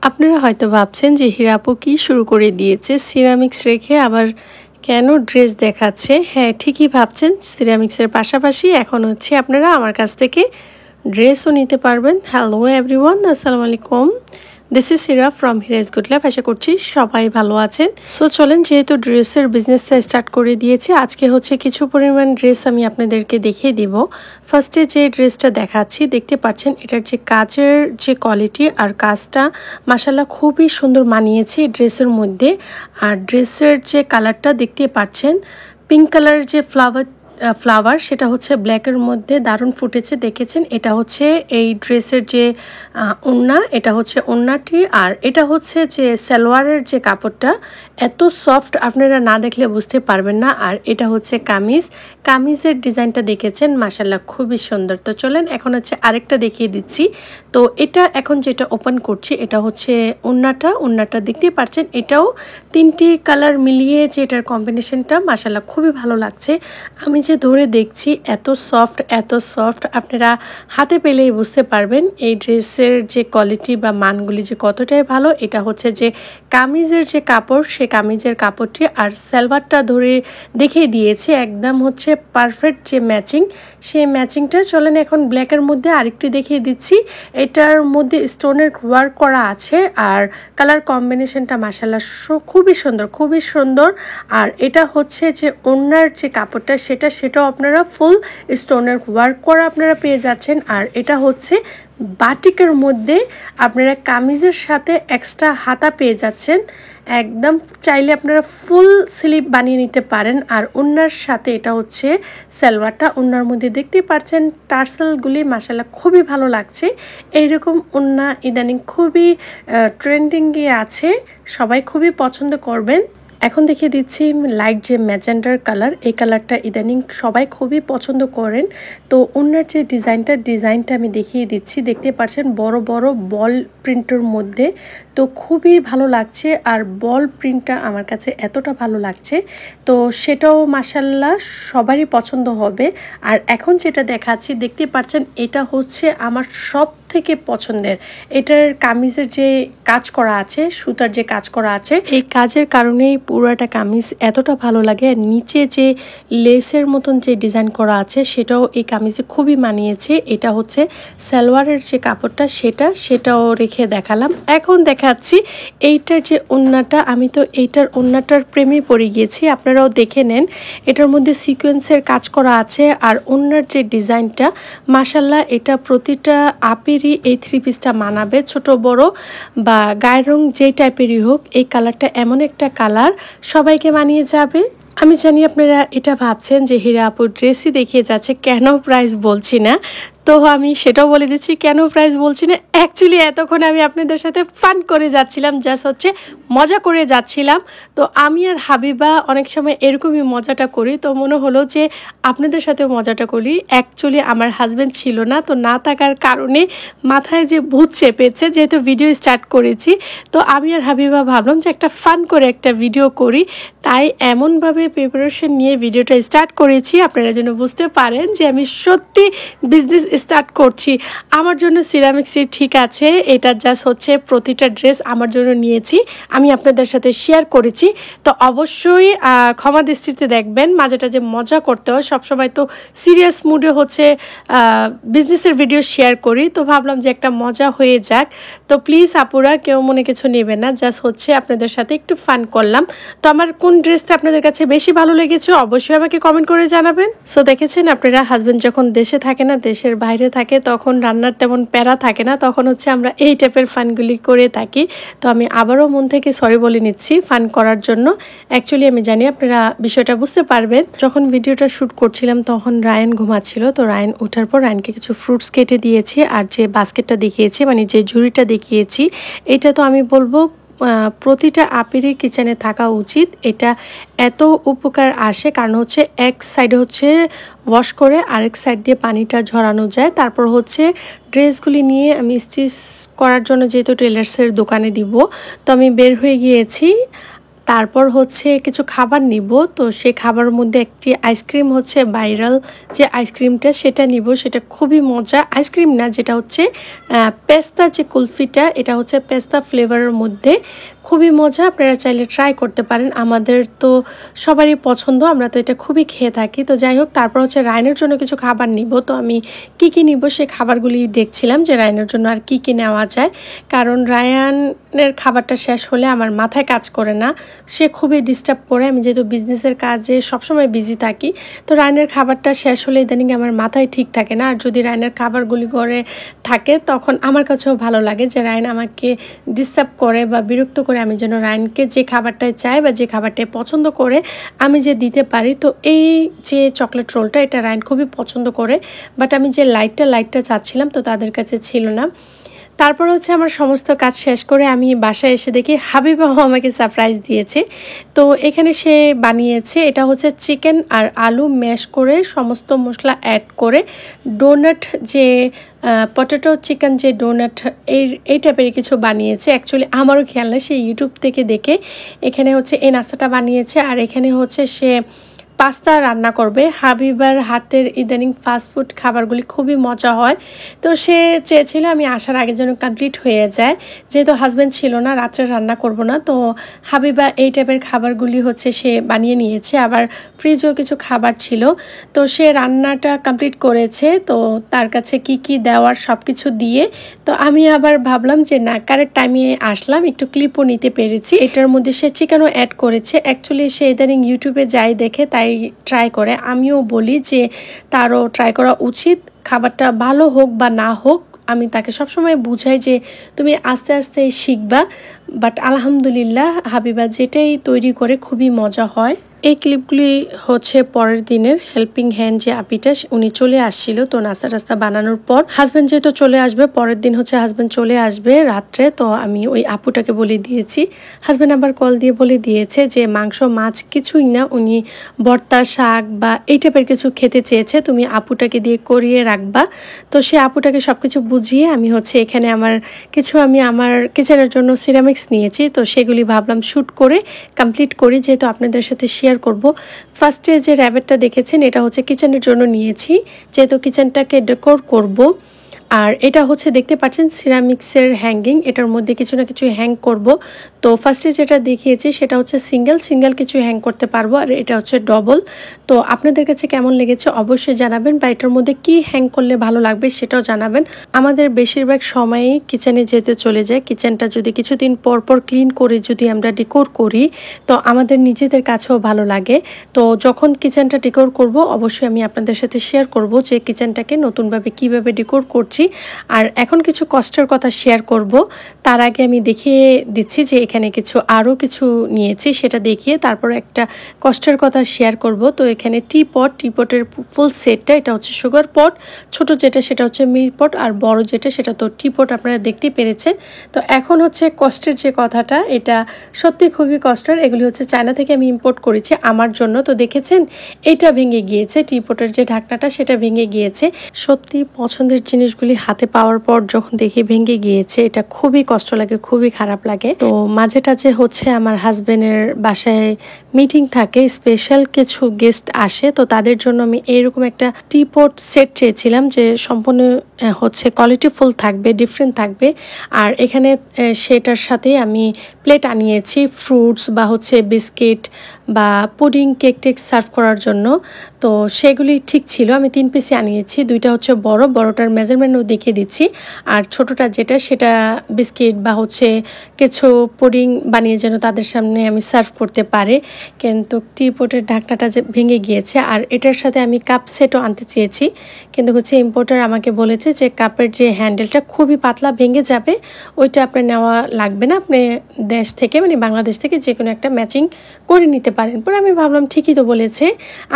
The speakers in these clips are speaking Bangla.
আপনারা হয়তো ভাবছেন যে হীরা আপু কি শুরু করে দিয়েছে, সিরামিক্স রেখে আবার কেন ড্রেস দেখাচ্ছে। হ্যাঁ, ঠিকই ভাবছেন, সিরামিক্সের পাশাপাশি এখন হচ্ছে আপনারা আমার কাছ থেকে ড্রেসও নিতে পারবেন। হ্যালো এভরিওয়ান, আসসালামু আলাইকুম। This is Hira from Hira is good life. আশা করছি সবাই ভালো আছেন। সো চলেন, যেহেতু ড্রেসের বিজনেসটা স্টার্ট করে দিয়েছি, আজকে হচ্ছে কিছু পরিমাণ ড্রেস আমি আপনাদেরকে দেখিয়ে দিব। ফার্স্টে যে ড্রেসটা দেখাচ্ছি, দেখতে পাচ্ছেন এটার যে কাজের যে কোয়ালিটি আর কাজটা মাশাআল্লাহ খুবই সুন্দর মানিয়েছে ড্রেসের মধ্যে। আর ড্রেসের যে কালারটা দেখতে পাচ্ছেন, পিঙ্ক কালারের যে ফ্লাওয়ার সেটা হচ্ছে ব্ল্যাকের মধ্যে দারুণ ফুটেছে, দেখেছেন। এটা হচ্ছে এই ড্রেসের যে ওড়না, এটা হচ্ছে ওড়নাটি। আর এটা হচ্ছে যে সালোয়ারের যে কাপড়টা এত সফট, আপনারা না দেখলে বুঝতে পারবেন না। আর এটা হচ্ছে কামিজের ডিজাইনটা দেখেছেন, মাশাআল্লাহ খুবই সুন্দর। তো চলেন এখন হচ্ছে আরেকটা দেখিয়ে দিচ্ছি। তো এটা এখন যেটা ওপেন করছি, এটা হচ্ছে ওড়নাটা দেখতেই পাচ্ছেন। এটাও তিনটি কালার মিলিয়ে যে এটার কম্বিনেশনটা মাশাআল্লাহ খুবই ভালো লাগছে। আমি যে ধরে দেখছি এত সফট, আপনারা হাতে পেলেই বুঝতে পারবেন এই ড্রেসের যে কোয়ালিটি বা মানগুলি যে কতটাই ভালো। এটা হচ্ছে যে কামিজের যে কাপড়, সে কামিজের কাপড়টি আর সালোয়ারটা ধরে দেখিয়ে দিয়েছে, একদম হচ্ছে পারফেক্ট যে ম্যাচিং, সেই ম্যাচিংটা। চলেন এখন ব্ল্যাকের মধ্যে আরেকটি দেখিয়ে দিচ্ছি। এটার মধ্যে স্টোনের ওয়ার্ক করা আছে আর কালার কম্বিনেশনটা মাশাআল্লাহ খুবই সুন্দর। আর এটা হচ্ছে যে ওড়নার যে কাপড়টা সেটাও আপনারা ফুল স্টোনের ওয়ার্ক করা আপনারা পেয়ে যাচ্ছেন। আর এটা হচ্ছে বাটিকের মধ্যে আপনারা কামিজের সাথে এক্সট্রা হাতা পেয়ে যাচ্ছেন। একদম চাইলে আপনারা ফুল স্লিভ বানিয়ে নিতে পারেন। আর ওড়নার সাথে এটা হচ্ছে সালোয়ারটা, ওড়নার মধ্যে দেখতে পাচ্ছেন টার্সেলগুলি মাশাআল্লাহ খুবই ভালো লাগছে। এইরকম ওড়না ইদানিং খুবই ট্রেন্ডিংয়ে আছে, সবাই খুবই পছন্দ করবেন। এখন দেখিয়ে দিচ্ছি লাইট যে ম্যাজেন্ডার কালার, এই কালারটা ইদানিং সবাই খুবই পছন্দ করেন। তো ওনার যে ডিজাইনটা আমি দেখিয়ে দিচ্ছি, দেখতে পাচ্ছেন বড় বল প্রিন্টের মধ্যে। তো খুবই ভালো লাগছে আর বল প্রিন্টটা আমার কাছে এতটা ভালো লাগছে, তো সেটাও মাশাআল্লাহ সবারই পছন্দ হবে। আর এখন যেটা দেখাচ্ছি, দেখতে পাচ্ছেন এটা হচ্ছে আমার সব থেকে পছন্দের। এটার কামিজের যে কাজ করা আছে, সুতার যে কাজ করা আছে, এই কাজের কারণেই পুরোটা কামিজ এতটা ভালো লাগে। আর নিচে যে লেসের মতন যে ডিজাইন করা আছে, সেটাও এই কামিজে খুবই মানিয়েছে। এটা হচ্ছে সালোয়ারের যে কাপড়টা সেটাও রেখে দেখালাম। এখন দেখাচ্ছি এইটার যে ওড়নাটা, আমি তো এইটার ওড়নাটার প্রেমে পড়ে গিয়েছি, আপনারাও দেখে নেন। এটার মধ্যে সিকোয়েন্সের কাজ করা আছে আর ওড়নার যে ডিজাইনটা মাশাআল্লাহ, এটা প্রতিটা আপেরই এই থ্রি পিসটা মানাবে, ছোট বড় বা গায়ের রং যেই টাইপেরই হোক, এই কালারটা এমন একটা কালার সবাইকে মানিয়ে যাবে। আমি জানি আপনারা এটা ভাবছেন যে হীরা আপু ড্রেসই দেখিয়ে যাচ্ছে, কেন প্রাইস বলছি না। তো আমি সেটাও বলে দিচ্ছি কেন প্রাইস বলছি না। অ্যাকচুয়ালি এতক্ষণ আমি আপনাদের সাথে ফান করে যাচ্ছিলাম, জাস্ট হচ্ছে মজা করে যাচ্ছিলাম। তো আমি আর হাবিবা অনেক সময় এরকমই মজাটা করি, তো মনে হলো যে আপনাদের সাথে মজাটা করি। অ্যাকচুয়ালি আমার হাজব্যান্ড ছিল না, তো না থাকার কারণে মাথায় যে ভূত চেপেছে, যেহেতু ভিডিও স্টার্ট করেছি, তো আমি আর হাবিবা ভাবলাম যে একটা ফান করে একটা ভিডিও করি, তাই এমনভাবে প্রিপারেশন নিয়ে ভিডিওটা স্টার্ট করেছি, আপনারা যেন বুঝতে পারেন যে আমি সত্যি বিজনেস স্টার্ট করছি। আমার জন্য সিরামিক্সই ঠিক আছে, এটা জাস্ট হচ্ছে প্রতিটা ড্রেস আমার জন্য নিয়েছি, আমি আপনাদের সাথে শেয়ার করেছি। তো অবশ্যই ক্ষমা দৃষ্টিতে দেখবেন, মাঝেটা যে মজা করতে হয়, সবসময় তো সিরিয়াস মুডে হচ্ছে বিজনেসের ভিডিও শেয়ার করি, তো ভাবলাম যে একটা মজা হয়ে যাক। তো প্লিজ আপুরা কেউ মনে কিছু নেবে না, জাস্ট হচ্ছে আপনাদের সাথে একটু ফান করলাম। তো আমার কোন ড্রেসটা আপনাদের কাছে বেশি ভালো লেগেছে অবশ্যই আমাকে কমেন্ট করে জানাবেন। সো দেখেছেন আপনারা, হাজবেন্ড যখন দেশে থাকে না, দেশের বাইরে থাকে, তখন রান্নার তেমন প্যারা থাকে না, তখন হচ্ছে আমরা এই টাইপের ফানগুলি করে থাকি। তো আমি আবারও মন থেকে সরি বলে নিচ্ছি ফান করার জন্য। অ্যাকচুয়ালি আমি জানি আপনারা বিষয়টা বুঝতে পারবেন। যখন ভিডিওটা শ্যুট করছিলাম তখন রায়ান ঘুমাচ্ছিল, তো রায়ান ওঠার পর রায়ানকে কিছু ফ্রুটস কেটে দিয়েছি। আর যে বাস্কেটটা দেখিয়েছি, মানে যে ঝুড়িটা দেখিয়েছি, এটা তো আমি বলবো প্রতিটা আপেরই কিচেনে থাকা উচিত। এটা এত উপকার আসে, কারণ হচ্ছে এক সাইডে হচ্ছে ওয়াশ করে আরেক সাইড দিয়ে পানিটা ঝরানো যায়। তারপর হচ্ছে ড্রেসগুলি নিয়ে আমি স্টিচ করার জন্য যেহেতু টেলার্সের দোকানে দিব, তো আমি বের হয়ে গিয়েছি। তারপর হচ্ছে কিছু খাবার নিব। তো সেই খাবারের মধ্যে একটি আইসক্রিম হচ্ছে ভাইরাল যে আইসক্রিমটা সেটা নিব। সেটা খুবই মজা, আইসক্রিম না, যেটা হচ্ছে পেস্তা যে কুলফিটা, এটা হচ্ছে পেস্তা ফ্লেভারের মধ্যে, খুবই মজা। আপনারা চাইলে ট্রাই করতে পারেন। আমাদের তো সবারই পছন্দ, আমরা তো এটা খুবই খেয়ে থাকি। তো যাই হোক, তারপর হচ্ছে রায়নের জন্য কিছু খাবার নিব। তো আমি কি নিব সেই খাবারগুলি দেখছিলাম যে রায়নের জন্য আর কি নেওয়া যায়, কারণ রায়ানের খাবারটা শেষ হলে আমার মাথায় কাজ করে না, সে খুবই ডিস্টার্ব করে। আমি যেহেতু বিজনেসের কাজে সবসময় বিজি থাকি, তো রায়নের খাবারটা শেষ হলে ইদানিং আমার মাথায় ঠিক থাকে না। আর যদি রায়নের খাবারগুলি ঘরে থাকে তখন আমার কাছেও ভালো লাগে যে রায়ন আমাকে ডিস্টার্ব করে বা বিরক্ত করে, আমি যেন রায়নকে যে খাবারটাই চাই বা যে খাবারটাই পছন্দ করে আমি যে দিতে পারি। তো এই যে চকলেট রোলটা, এটা রায়ন খুবই পছন্দ করে, বাট আমি যে লাইটটা চাচ্ছিলাম তো তাদের কাছে ছিল না। তারপর হচ্ছে আমার সমস্ত কাজ শেষ করে আমি বাসায় এসে দেখি হাবিবাও আমাকে সারপ্রাইজ দিয়েছে। তো এখানে সে বানিয়েছে, এটা হচ্ছে চিকেন আর আলু ম্যাশ করে সমস্ত মশলা অ্যাড করে ডোনাট, যে পটেটো চিকেন যে ডোনাট, এই টাইপের কিছু বানিয়েছে। অ্যাকচুয়ালি আমারও খেয়াল না, সে ইউটিউব থেকে দেখে এখানে হচ্ছে এই নাস্তাটা বানিয়েছে। আর এখানে হচ্ছে সে পাস্তা রান্না করবে। হাবিবার হাতের ইদানিং ফাস্টফুড খাবারগুলি খুবই মজা হয়। তো সে চেয়েছিল আমি আসার আগে যেন কমপ্লিট হয়ে যায়, যেহেতু হাজব্যান্ড ছিল না, রাত্রে রান্না করব না। তো হাবিবা এই টাইপের খাবারগুলি হচ্ছে সে বানিয়ে নিয়েছে। আবার ফ্রিজেও কিছু খাবার ছিল, তো সে রান্নাটা কমপ্লিট করেছে। তো তার কাছে কি দেওয়ার সব কিছু দিয়ে, তো আমি আবার ভাবলাম যে না, কারেক্ট টাইমে আসলাম, একটু ক্লিপও নিতে পেরেছি। এটার মধ্যে সে চিকেনও অ্যাড করেছে। অ্যাকচুয়ালি সে ইদানিং ইউটিউবে যাই দেখে তাই ট্রাই করে। আমিও বলি যে তারও ট্রাই করা উচিত, খাবারটা ভালো হোক বা না হোক। আমি তাকে সবসময় বুঝাই যে তুমি আস্তে আস্তে শিখবা, বাট আলহামদুলিল্লাহ হাবিবা যেটাই তৈরি করে খুবই মজা হয়। এই ক্লিপগুলি হচ্ছে পরের দিনের হেল্পিং হ্যান্ড যে আপিটা, উনি চলে আসছিল। তো নাস্তা টাস্তা বানানোর পর হাজব্যান্ড যেহেতু চলে আসবে, পরের দিন হচ্ছে হাজব্যান্ড চলে আসবে রাত্রে, তো আমি ওই আপুটাকে বলে দিয়েছি। হাজব্যান্ড আবার কল দিয়ে বলে দিয়েছে যে মাংস মাছ কিছুই না, উনি ভর্তা শাক বা এই টাইপের কিছু খেতে চেয়েছে, তুমি আপুটাকে দিয়ে করিয়ে রাখবা। তো সে আপুটাকে সবকিছু বুঝিয়ে আমি হচ্ছে এখানে আমি আমার কিচেনের জন্য সিরামিক্স নিয়েছি। তো সেগুলি ভাবলাম শ্যুট করে কমপ্লিট করি, যেহেতু আপনাদের সাথে শেয়ার করব। ফার্স্টে যে র্যাবেটটা দেখেছেন এটা হচ্ছে কিচেনের জন্য নিয়েছি, যেহেতু কিচেনটাকে ডেকোর করব। আর এটা হচ্ছে দেখতে পাচ্ছেন সিরামিক্সের হ্যাঙ্গিং, এটার মধ্যে কিছু না কিছু হ্যাং করব। তো ফার্স্টে যেটা দেখিয়েছি সেটা হচ্ছে সিঙ্গেল কিছু হ্যাং করতে পারবো, আর এটা হচ্ছে ডবল। তো আপনাদের কাছে কেমন লেগেছে অবশ্যই জানাবেন, বা এটার মধ্যে কি হ্যাং করলে ভালো লাগবে সেটাও জানাবেন। আমাদের বেশিরভাগ সময়ই কিচেনে যেতে চলে যায়, কিচেনটা যদি কিছুদিন পর ক্লিন করে যদি আমরা ডেকোর করি তো আমাদের নিজেদের কাছেও ভালো লাগে। তো যখন কিচেনটা ডেকোর করব অবশ্যই আমি আপনাদের সাথে শেয়ার করব যে কিচেনটাকে নতুনভাবে কিভাবে ডেকোর করছি। আর এখন কিছু কষ্টের কথা শেয়ার করব, তার আগে আমি দেখিয়ে দিচ্ছি যে এখানে আরও কিছু নিয়েছি, সেটা দেখিয়ে তারপর একটা কষ্টের কথা শেয়ার করব। তো এখানে টিপটের ফুল সেটটা, এটা হচ্ছে সুগার পট, ছোট যেটা সেটা হচ্ছে মিল্ক পট, আর বড় যেটা সেটা তো টিপট, আপনারা দেখতেই পেরেছেন। তো এখন হচ্ছে কষ্টের যে কথাটা, এটা সত্যি খুবই কষ্টের। এগুলি হচ্ছে চায়না থেকে আমি ইম্পোর্ট করেছি আমার জন্য। তো দেখেছেন এটা ভেঙে গিয়েছে, টিপটের যে ঢাকনাটা সেটা ভেঙে গিয়েছে। সত্যি পছন্দের জিনিসগুলি হাতে পাওয়ার পর যখন দেখি ভেঙে গিয়েছে, এটা খুবই কষ্ট লাগে, খুবই খারাপ লাগে। তো মাঝে টাঝে হচ্ছে আমার হাজবেন্ডের বাসায় মিটিং থাকে, স্পেশাল কিছু গেস্ট আসে, তো তাদের জন্য আমি এইরকম একটা টিপট সেট চেয়েছিলাম যে সম্পূর্ণ হচ্ছে কোয়ালিটিফুল থাকবে, ডিফারেন্ট থাকবে। আর এখানে সেটার সাথে আমি প্লেট আনিয়েছি ফ্রুটস বা হচ্ছে বিস্কিট বা পুডিং কেক টেক সার্ভ করার জন্য। তো সেগুলি ঠিক ছিল, আমি 3 পিসই আনিয়েছি, 2টা হচ্ছে বড়টার মেজারমেন্টও দেখিয়ে দিচ্ছি, আর ছোটটা যেটা সেটা বিস্কিট বা হচ্ছে কিছু পুডিং বানিয়ে যেন তাদের সামনে আমি সার্ভ করতে পারে। কিন্তু টিপটের ঢাকনাটা যে ভেঙে গিয়েছে। আর এটার সাথে আমি কাপ সেটও আনতে চেয়েছি, কিন্তু হচ্ছে ইম্পোর্টার আমাকে বলেছে যে কাপের যে হ্যান্ডেলটা খুবই পাতলা, ভেঙে যাবে, ওইটা আপনার নেওয়া লাগবে না, আপনি দেশ থেকে মানে বাংলাদেশ থেকে যে কোনো একটা ম্যাচিং করে নিতে পারেন। পরে আমি ভাবলাম ঠিকই তো বলেছে,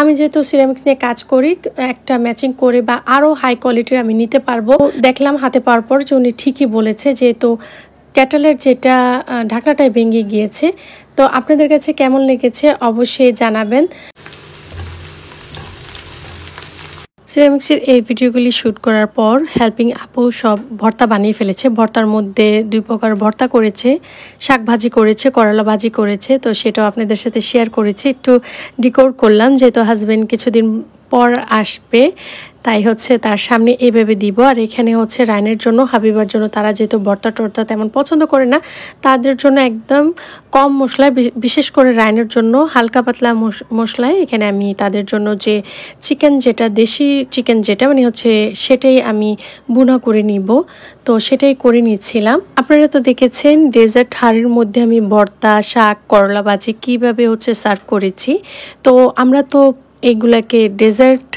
আমি যেহেতু সিরামিক্স নিয়ে কাজ করি, একটা ম্যাচিং করে বা আরও হাই কোয়ালিটির আমি নিতে পারবো। দেখলাম হাতে পাওয়ার পর যে উনি ঠিকই বলেছে, যেহেতু ক্যাটেলের যেটা ঢাকনাটাই ভেঙে গিয়েছে। তো আপনাদের কাছে কেমন লেগেছে অবশ্যই জানাবেন। সিরামিক্সের এই ভিডিওগুলি শ্যুট করার পর হেল্পিং আপু সব ভর্তা বানিয়ে ফেলেছে। ভর্তার মধ্যে 2 প্রকার ভর্তা করেছে, শাক ভাজি করেছে, করলা ভাজি করেছে। তো সেটাও আপনাদের সাথে শেয়ার করেছি। একটু ডিকোর করলাম, যেহেতু হাজব্যান্ড কিছুদিন পর আসবে, তাই হচ্ছে তার সামনে এভাবে দিব। আর এখানে হচ্ছে রায়নের জন্য, হাবিবার জন্য, তারা যেহেতু ভর্তা টর্তা তেমন পছন্দ করে না, তাদের জন্য একদম কম মশলায়, বিশেষ করে রায়নের জন্য হালকা পাতলা মশলায় এখানে আমি তাদের জন্য যে চিকেন, যেটা দেশি চিকেন যেটা মানে হচ্ছে, সেটাই আমি বুনা করে নিব। তো সেটাই করে নিচ্ছিলাম। আপনারা তো দেখেছেন ডেজার্ট হাঁড়ির মধ্যে আমি ভর্তা, শাক, করলা ভাজি কীভাবে হচ্ছে সার্ভ করেছি। তো আমরা তো এগুলাকে ডেজার্ট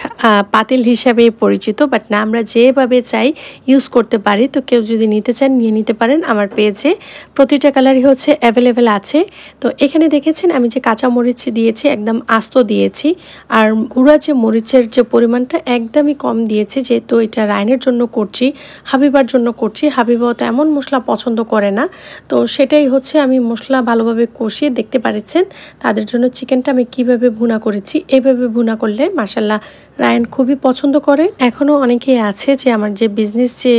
পাতিল হিসাবে পরিচিত, বাট না, আমরা যেভাবে চাই ইউজ করতে পারি। তো কেউ যদি নিতে চান নিয়ে নিতে পারেন। আমার পেজে প্রতিটা কালারই হচ্ছে অ্যাভেলেবেল আছে। তো এখানে দেখেছেন আমি যে কাঁচা মরিচ দিয়েছি, একদম আস্ত দিয়েছি। আর গুঁড়া যে মরিচের যে পরিমাণটা একদমই কম দিয়েছি, যেহেতু এটা রায়নের জন্য করছি, হাবিবার জন্য করছি। হাবিবাও তো এমন মশলা পছন্দ করে না। তো সেটাই হচ্ছে আমি মশলা ভালোভাবে কষিয়ে, দেখতে পাচ্ছেন তাদের জন্য চিকেনটা আমি কিভাবে ভুনা করেছি। এইভাবে ভুনা করলে মাশাআল্লাহ রায়ান খুবই পছন্দ করে। এখনও অনেকেই আছে যে আমার যে বিজনেস যে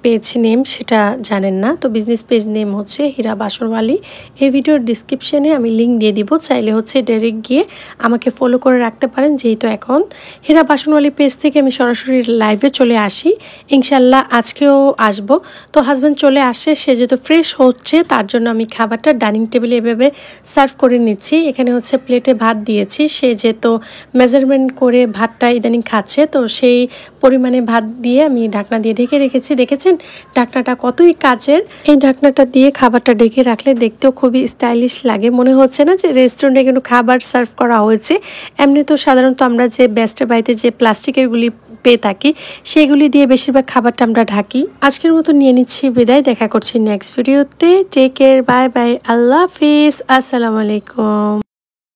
পেজ নেম সেটা জানেন না। তো বিজনেস পেজ নেম হচ্ছে হীরা বাসনওয়ালি। এই ভিডিওর ডিসক্রিপশনে আমি লিঙ্ক দিয়ে দিব, চাইলে হচ্ছে ডাইরেক্ট গিয়ে আমাকে ফলো করে রাখতে পারেন। যেহেতু এখন হীরা বাসনওয়ালি পেজ থেকে আমি সরাসরি লাইভে চলে আসি, ইনশাল্লাহ আজকেও আসব। তো হাজব্যান্ড চলে আসে, সে যেহেতু ফ্রেশ হচ্ছে, তার জন্য আমি খাবারটা ডাইনিং টেবিলে এভাবে সার্ভ করে নিচ্ছি। এখানে হচ্ছে প্লেটে ভাত দিয়েছি, সে যেহেতু মেজারমেন্ট করে ভাতটা ইদানিং খাচ্ছে, তো সেই পরিমাণে ভাত দিয়ে আমি ঢাকনা দিয়ে ঢেকে রেখেছি। দেখেছেন ঢাকনাটা কতই কাচের। এই ঢাকনাটা দিয়ে খাবারটা ঢেকে রাখলে দেখতেও খুবই স্টাইলিশ লাগে, মনে হচ্ছে না যে রেস্টুরেন্টে কিন্তু খাবার সার্ভ করা হয়েছে। এমনি তো সাধারণত আমরা যে বেস্টের বাড়িতে যে প্লাস্টিকের গুলি পেয়ে থাকি, সেগুলি দিয়ে বেশিরভাগ খাবারটা আমরা ঢাকি। আজকের মতো নিয়ে নিচ্ছি বিদায়, দেখা করছি নেক্সট ভিডিওতে। টেক কেয়ার, বাই বাই, আল্লাহ হাফিজ, আসসালামু আলাইকুম।